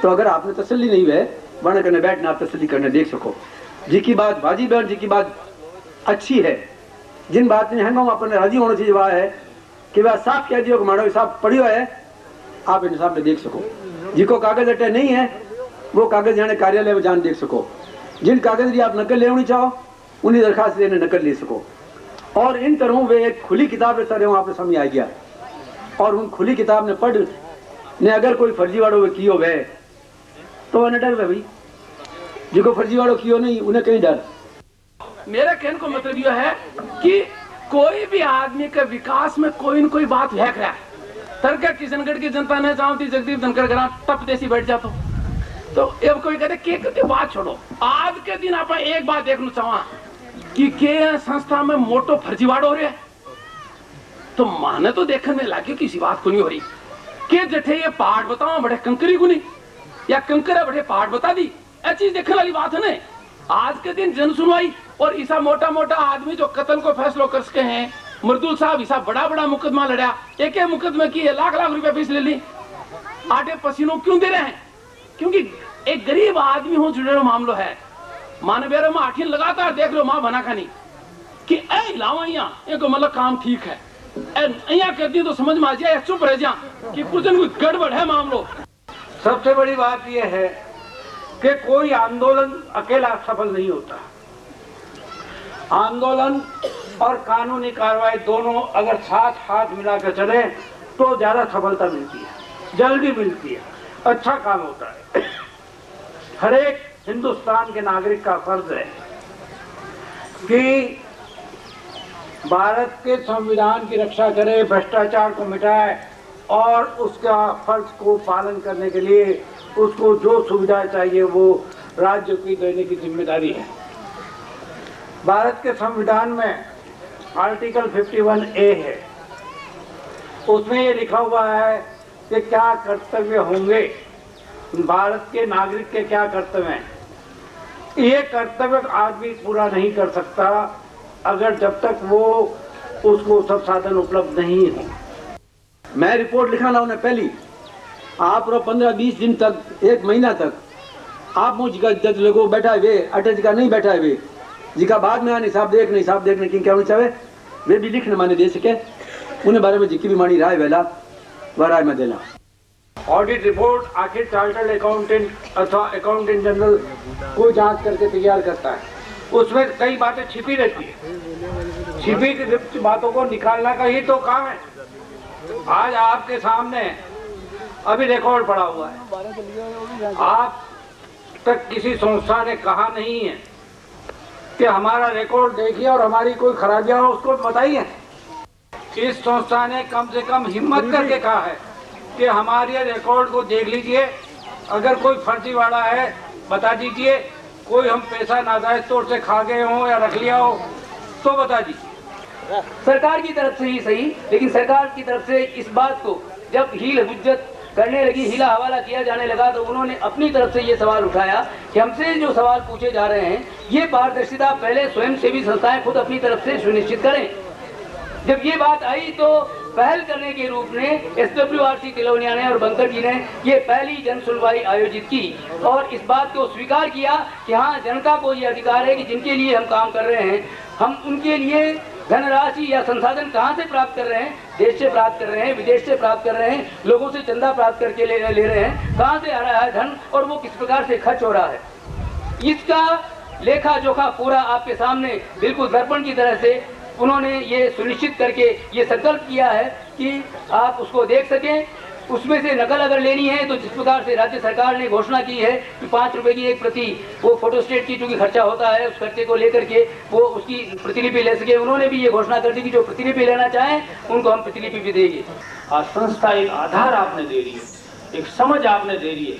तो अगर आपने तसल्ली नहीं हुए बने करने बैठना आप तसल्ली करने देख सको जी की बात बाजी बहन जी की बात अच्छी है जिन बात में हैंग अपने राजी होने चाहिए वह है कि वह साफ कह दियो कि मानो हिसाब पढ़ियो है आप इन हिसाब में देख सको जिको कागज अटे नहीं है वो कागज जाने कार्यालय में जान देख सको जिन कागज की आप नकल लेनी चाहो उन्हीं दरखास्त लेने नकल ले सको और इन तरह वे एक खुली किताब रहता रहे आपने समझ आ गया और उन खुली किताब ने पढ़ ने अगर कोई फर्जीवाड़ो कियो वे तो वह न डर भाई जिनको फर्जीवाड़ो कियो नहीं उन्हें कहीं डर। मेरे कहने को मतलब यह है कि कोई भी आदमी के विकास में कोई न कोई बात फेंक रहा है। तरका किशनगढ़ की जनता ने चाहती जगदीप धनखड़ ग्राम टप देसी बैठ जातो तो अब कोई कहते के कहते बात छोड़ो। आज के दिन आप एक बात देखना चाहवा कि के संस्था में मोटो फर्जीवाड़ हो रहा है तो माने तो देखने में लागे किसी बात को नहीं हो रही के जठे ये पहाड़ बताओ बड़े कंकरी को नहीं या कंकरा बड़े पहाड़ बता दी ऐसी चीज देखने वाली बात है ना। आज के दिन जन सुनवाई और ऐसा मोटा मोटा आदमी जो कत्ल को फैसलो कर सके हैं मर्दुल साहब ऐसा बड़ा बड़ा मुकदमा लड़ा एक मुकदमे की लाख लाख रुपया फीस ले ली आटे पसीनों क्यों दे रहे हैं क्योंकि एक गरीब आदमी हो जुड़े मामलो है माने बेरे में आखिर लगातार देख लो माँ बना खानी कि ऐ लावा यहाँ मतलब काम ठीक है यहाँ कर दी तो समझ में आ जाए चुप रह जा कि कुछ न कुछ गड़बड़ है मामलो। सबसे बड़ी बात यह है कि कोई आंदोलन अकेला सफल नहीं होता। आंदोलन और कानूनी कार्रवाई दोनों अगर साथ हाथ मिलाकर चले तो ज्यादा सफलता मिलती है, जल्दी मिलती है, अच्छा काम होता है। हर एक हिंदुस्तान के नागरिक का फर्ज है कि भारत के संविधान की रक्षा करे, भ्रष्टाचार को मिटाए और उसका फर्ज को पालन करने के लिए उसको जो सुविधाएं चाहिए वो राज्य की देने की जिम्मेदारी है। भारत के संविधान में आर्टिकल 51A है, उसमें ये लिखा हुआ है कि क्या कर्तव्य होंगे, भारत के नागरिक के क्या कर्तव्य हैं। ये कर्तव्य आदमी पूरा नहीं कर सकता अगर जब तक वो उसको सब साधन उपलब्ध नहीं हो। मैं रिपोर्ट लिखाना उन्हें पहली आप 15-20 दिन तक 1 महीना तक आप मुझ जज लोगों बैठा हुए अटैच का नहीं बैठा हुए जिका बाद में आने हिसाब देखने की क्या होनी चाहिए वे भी लिखने माने दे सके उन्हें बारे में जिकी भी मानी राय वेला वह राय में देना। ऑडिट रिपोर्ट आखिर चार्टर्ड अकाउंटेंट अथवा अकाउंटेंट जनरल को जांच करके तैयार करता है। उसमें कई बातें छिपी रहती है, छिपी बातों को निकालना का ही तो काम है। आज आपके सामने अभी रिकॉर्ड पड़ा हुआ है, आप तक किसी संस्था ने कहा नहीं है कि हमारा रिकॉर्ड देखिए और हमारी कोई खराबियां हो उसको बताइए। इस संस्था ने कम से कम हिम्मत करके कहा है कि हमारे रिकॉर्ड को देख लीजिए, अगर कोई फर्जीवाड़ा है बता दीजिए, कोई हम पैसा नाजायज तौर से खा गए हो या रख लिया हो तो बता दीजिए। सरकार की तरफ से ही सही, लेकिन सरकार की तरफ से इस बात को जब हील हुज्जत करने लगी, हीला हवाला किया जाने लगा तो उन्होंने अपनी तरफ से ये सवाल उठाया कि हमसे जो सवाल पूछे जा रहे हैं ये पारदर्शिता पहले स्वयंसेवी संस्थाएं खुद अपनी तरफ से सुनिश्चित करें। जब ये बात आई तो पहल करने के रूप में SWRC तिलोनिया ने और बंकर जी ने ये पहली जन सुनवाई आयोजित की और इस बात को स्वीकार किया कि हाँ जनता को ये अधिकार है कि जिनके लिए हम काम कर रहे हैं हम उनके लिए धनराशि या संसाधन कहाँ से प्राप्त कर रहे हैं, देश से प्राप्त कर रहे हैं, विदेश से प्राप्त कर रहे हैं, लोगों से चंदा प्राप्त करके ले रहे हैं, कहाँ से आ रहा है धन और वो किस प्रकार से खर्च हो रहा है। इसका लेखा जोखा पूरा आपके सामने बिल्कुल दर्पण की तरह से उन्होंने ये सुनिश्चित करके ये संकल्प किया है कि आप उसको देख सकें। उसमें से नकल अगर लेनी है तो जिस प्रकार से राज्य सरकार ने घोषणा की है कि 5 रुपए की एक प्रति वो फोटोस्टेट की चूंकि खर्चा होता है उस खर्चे को लेकर के वो उसकी प्रतिलिपि ले सके, उन्होंने भी ये घोषणा कर दी कि जो प्रतिलिपि लेना चाहें उनको हम प्रतिलिपि भी देंगे। आज संस्था एक आधार आपने दे रही है, एक समझ आपने दे रही है,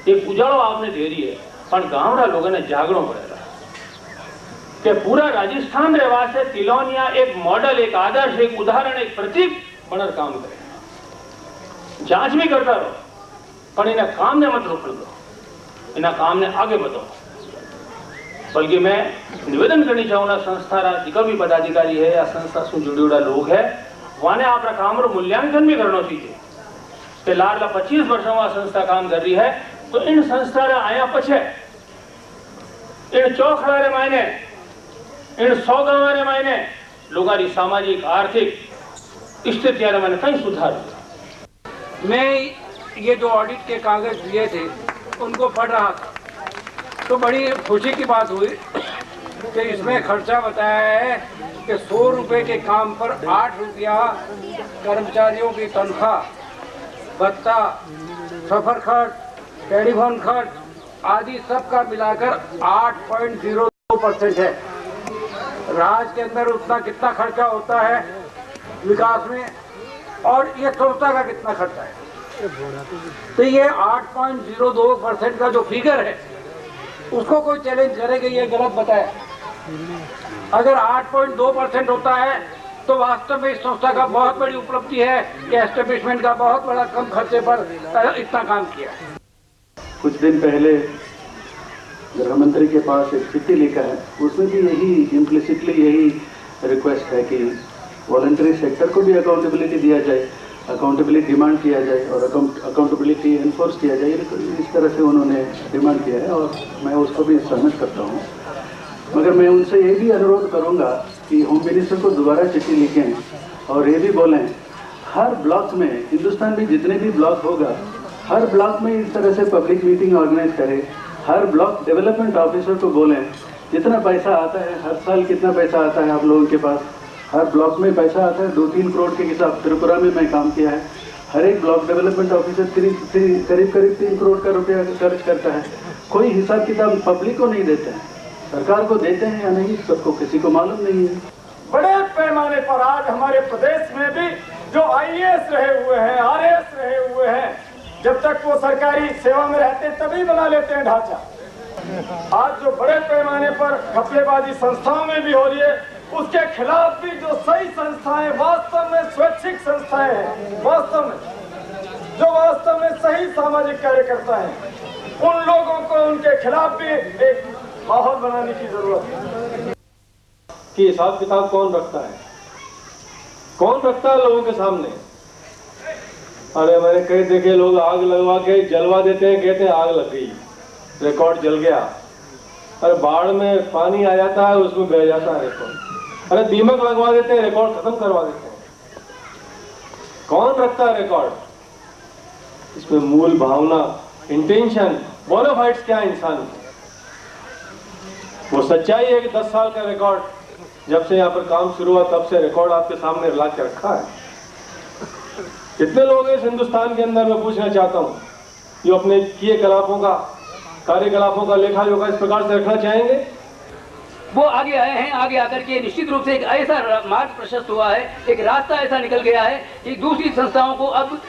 एक उजाड़ो आपने दे रही है और गाँव लोगों ने जागरण पड़ेगा कि पूरा राजस्थान रहवा से तिलोनिया एक मॉडल, एक आदर्श, एक उदाहरण, एक प्रतीक बनकर काम करे। जांच भी करता रहो पर इन्हें काम ने मत रोकने दो, इन्हें काम ने आगे बढ़ो। बल्कि मैं निवेदन करनी चाहूंगा संस्था जिका भी पदाधिकारी है या संस्था से जुड़े हुए लोग है वाने आप काम और मूल्यांकन भी करना चाहिए कि लाडला 25 वर्षों संस्था काम कर रही है तो इन संस्था आया पछे इन चौखड़ा मायने इन 100 गाँव मायने लोगों की सामाजिक आर्थिक स्थिति मैंने कहीं सुधार। मैं ये जो ऑडिट के कागज दिए थे उनको पढ़ रहा था तो बड़ी खुशी की बात हुई कि इसमें खर्चा बताया है कि 100 रुपए के काम पर 8 रुपया कर्मचारियों की तनख्वाह, भत्ता, सफर खर्च, टेलीफोन खर्च आदि सबका मिलाकर 8.02% है। राज्य के अंदर उतना कितना खर्चा होता है विकास में और ये संस्था का कितना खर्चा है, तो ये 8.02% का जो फिगर है उसको कोई चैलेंज करेगा ये गलत बताया। अगर 8.2% होता है तो वास्तव में इस संस्था का बहुत बड़ी उपलब्धि है कि एस्टेब्लिशमेंट का बहुत बड़ा कम खर्चे पर इतना काम किया। कुछ दिन पहले गृह मंत्री के पास एक चिट्ठी लिखा है, उसमें भी यही इम्प्लिसिटली यही रिक्वेस्ट है कि वॉलंटरी सेक्टर को भी अकाउंटेबिलिटी दिया जाए, अकाउंटेबिलिटी डिमांड किया जाए और अकाउंटेबिलिटी इन्फोर्स किया जाए। इस तरह से उन्होंने डिमांड किया है और मैं उसको भी सहमत करता हूँ। मगर मैं उनसे ये भी अनुरोध करूँगा कि होम मिनिस्टर को दोबारा चिट्ठी लिखें और ये भी बोलें हर ब्लॉक में, हिंदुस्तान में जितने भी ब्लॉक होगा हर ब्लॉक में इस तरह से पब्लिक मीटिंग ऑर्गेनाइज करें। हर ब्लॉक डेवलपमेंट ऑफिसर को बोलें जितना पैसा आता है, हर साल कितना पैसा आता है आप लोगों के पास, हर ब्लॉक में पैसा आता है 2-3 करोड़ के हिसाब। त्रिपुरा में मैं काम किया है, हर एक ब्लॉक डेवलपमेंट ऑफिसर करीब 3 करोड़ का रुपया खर्च करता है। कोई हिसाब किताब पब्लिक को नहीं देते हैं, सरकार को देते हैं या नहीं सबको किसी को मालूम नहीं है। बड़े पैमाने पर आज हमारे प्रदेश में भी जो IAS रहे हुए हैं, RAS रहे हुए हैं, जब तक वो सरकारी सेवा में रहते तभी बना लेते हैं ढांचा। आज जो बड़े पैमाने पर घपलेबाजी संस्थाओं में भी हो रही है, उसके खिलाफ भी जो सही संस्थाएं वास्तव में स्वैच्छिक संस्थाएं हैं, वास्तव में जो वास्तव में सही सामाजिक कार्यकर्ता हैं, उन लोगों को उनके खिलाफ भी एक माहौल बनाने की जरूरत है। कि हिसाब किताब कौन रखता है, कौन रखता है लोगों के सामने। अरे मैंने कई देखे लोग आग लगवा के जलवा देते हैं, कहते हैं आग लग गई, रिकॉर्ड जल गया। अरे बाढ़ में पानी आ जाता है उसमें बह जाता है रिकॉर्ड। अरे दीमक लगवा देते हैं, रिकॉर्ड खत्म करवा देते हैं। कौन रखता है रिकॉर्ड? इसमें मूल भावना, इंटेंशन, बोनाफाइड्स क्या है इंसान की। वो सच्चाई है कि 10 साल का रिकॉर्ड जब से यहाँ पर काम शुरू हुआ तब से रिकॉर्ड आपके सामने ला के रखा है। कितने लोग हैं इस हिंदुस्तान के अंदर, मैं पूछना चाहता हूँ, जो अपने किए कलापों का, कार्यकलापों का लेखा जोखा इस प्रकार से रखना चाहेंगे? वो आगे आए हैं। आगे आकर के निश्चित रूप से एक ऐसा मार्ग प्रशस्त हुआ है, एक रास्ता ऐसा निकल गया है कि दूसरी संस्थाओं को अब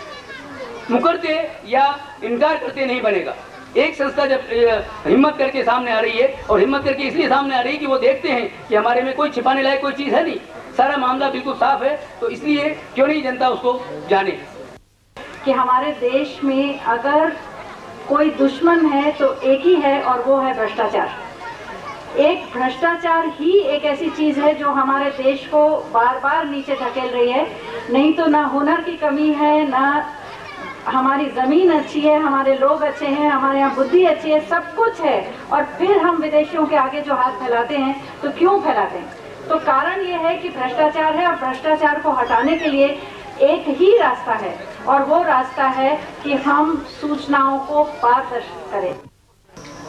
मुकरते या इनकार करते नहीं बनेगा। एक संस्था जब हिम्मत करके सामने आ रही है, और हिम्मत करके इसलिए सामने आ रही है कि वो देखते हैं कि हमारे में कोई छिपाने लायक कोई चीज है नहीं, सारा मामला बिल्कुल साफ है, तो इसलिए क्यों नहीं जनता उसको जाने। कि हमारे देश में अगर कोई दुश्मन है तो एक ही है और वो है भ्रष्टाचार। एक भ्रष्टाचार ही एक ऐसी चीज है जो हमारे देश को बार बार नीचे धकेल रही है। नहीं तो ना हुनर की कमी है, ना हमारी जमीन अच्छी है, हमारे लोग अच्छे हैं, हमारे यहाँ बुद्धि अच्छी है, सब कुछ है, और फिर हम विदेशियों के आगे जो हाथ फैलाते हैं तो क्यों फैलाते हैं? तो कारण ये है कि भ्रष्टाचार है, और भ्रष्टाचार को हटाने के लिए एक ही रास्ता है, और वो रास्ता है कि हम सूचनाओं को पारदर्शी करें।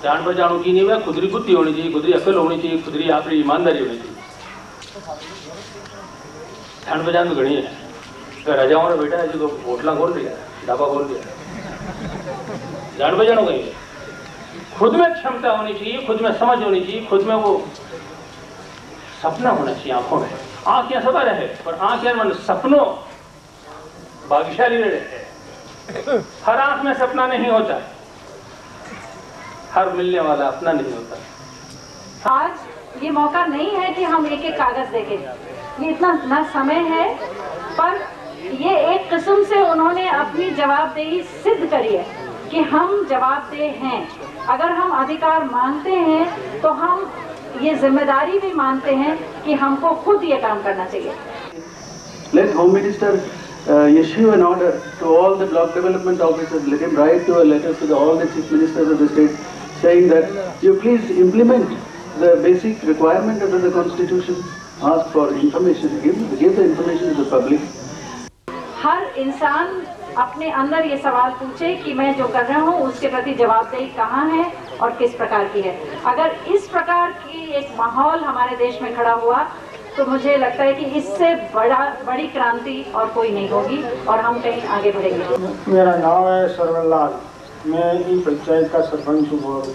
जान पहचान की नहीं, मैं खुदरी बुद्धि होनी चाहिए, खुदरी अकल होनी चाहिए, खुदरी आपकी ईमानदारी होनी चाहिए। जान पहचान तो घनी है, राजाओं ने बेटा है जो होटला खोल दिया, ढाबा खोल दिया, जान पहचान हो गई। खुद में क्षमता होनी चाहिए, खुद में समझ होनी चाहिए, खुद में वो सपना होना चाहिए। आंखों में आंखें सबर है, पर आंखें मन सपनों भाग्यशाली रहे। हर आंख में सपना नहीं होता, हर मिलने वाला अपना नहीं होता। आज ये मौका नहीं है कि हम एक एक कागज देखें, ये इतना ना समय है, पर ये एक किस्म से उन्होंने अपनी जवाबदेही सिद्ध करी है कि हम जवाबदेह हैं। अगर हम अधिकार मांगते हैं तो हम ये जिम्मेदारी भी मानते हैं कि हमको खुद ये काम करना चाहिए। Let Home Minister issue an order to all the block development officers. Let him write to a letter to all the chief ministers of the state saying that you please implement the basic requirement under the constitution. Ask for information. Give the information to the public. हर इंसान अपने अंदर ये सवाल पूछे कि मैं जो कर रहा हूँ उसके प्रति जवाबदेही कहाँ है और किस प्रकार की है। अगर इस प्रकार की एक माहौल हमारे देश में खड़ा हुआ तो मुझे लगता है कि इससे बड़ी क्रांति और कोई नहीं होगी और हम कहीं आगे बढ़ेंगे। मेरा नाम है सरवन लाल, मैं ई पंचायत का सरपंच हूँ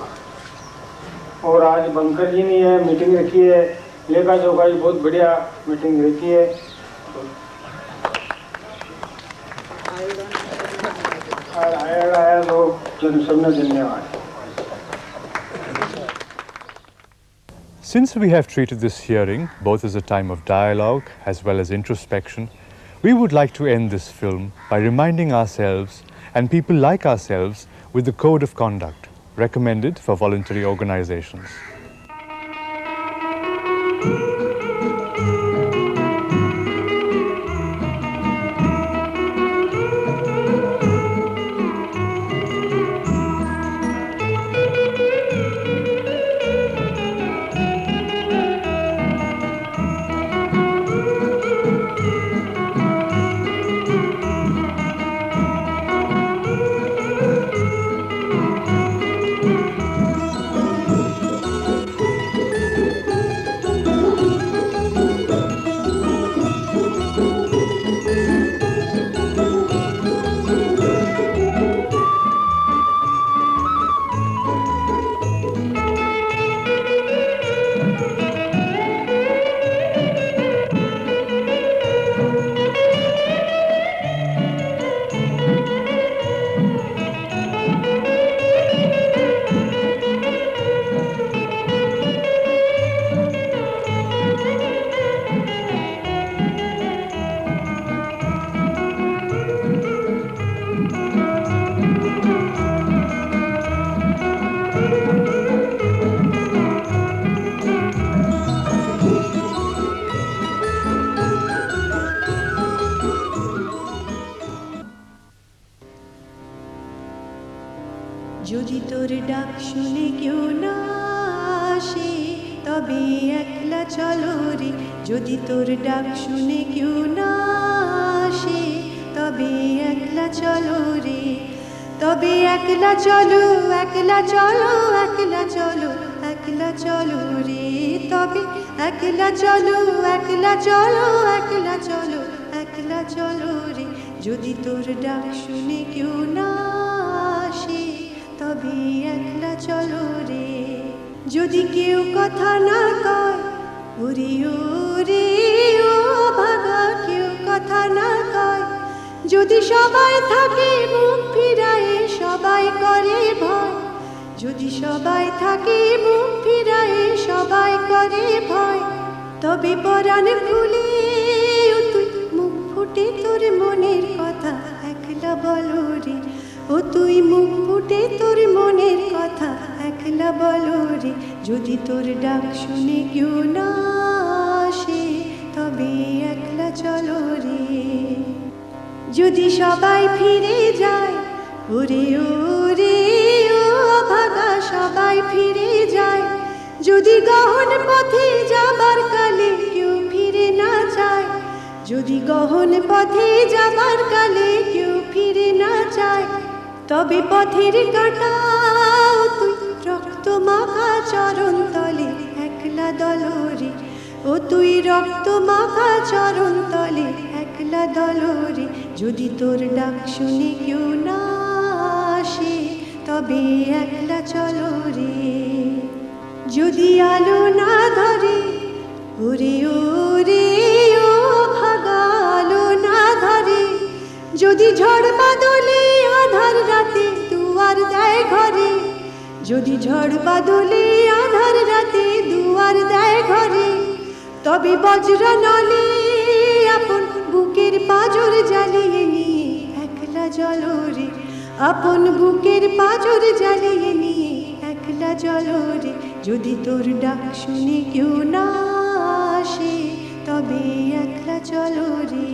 और आज बंकर जी ने मीटिंग रखी है, लेखा जोखा जी बहुत बढ़िया मीटिंग रखी है। आया लोग जन सबने धन्यवाद। Since we have treated this hearing both as a time of dialogue as well as introspection, we would like to end this film by reminding ourselves and people like ourselves with the code of conduct recommended for voluntary organizations. যদি তোর ডাক শুনে কেউ না আসে তবে একলা চলো রে, যদি তোর ডাক শুনে কেউ না আসে তবে একলা চলো রে, তবে একলা চলো একলা চলো একলা চলো একলা চলো রে, তবে একলা চলো একলা চলো একলা চলো একলা চলো রে, যদি তোর ডাক শুনে কেউ না আসে তবে একলা চলো রে। যদি কেউ কথা না কয় ওরে ওরে ও ভাগা, কেউ কথা না কয়, যদি সবাই থাকে মুখ ফিরায়ে সবাই করে ভয়, যদি সবাই থাকে মুখ ফিরায়ে সবাই করে ভয়, তবে পরাণ খুলে তুই মুখ ফুটে তোর মনের কথা একলা বলো রে, ও তুই মুখ ফুটে তোর মনের কথা একলা বলো রে, যদি তোর ডাক শুনে কেউ না আসে তবে একলা চলো রে। যদি সবাই ফিরে যায় ওরে ওরে ও ভাগা, সবাই ফিরে যায়, যদি গহন পথে যাবার কালে কেউ ফিরে না যায়, যদি গহন পথে যাবার কালে কেউ ফিরে না যায়, তবে পথের কাঁটা তুই রক্ত মাখা চরণ তলে একলা দলরে, ও তুই রক্ত মাখা চরণ তলে একলা দলরে, যদি তোর ডাক শুনে কেউ না আসে তবে একলা চলো রে। যদি আলো না ধরে ওরে ওরে ও ভাগা, আলো না ধরে, যদি ঝড় বাদলে আধার রাতে দুয়ার দেয় ঘরে, যদি ঝড় বাদলে আধার রাতে দুয়ার দেয় ঘরে, তবে বজ্র নলে আপন বুকের পাঁজর জ্বালিয়ে নিয়ে একলা চলো রে, আপন বুকের পাঁজর জ্বালিয়ে নিয়ে একলা চলো রে, যদি তোর ডাক শুনে কেউ না আসে তবে একলা চলো রে।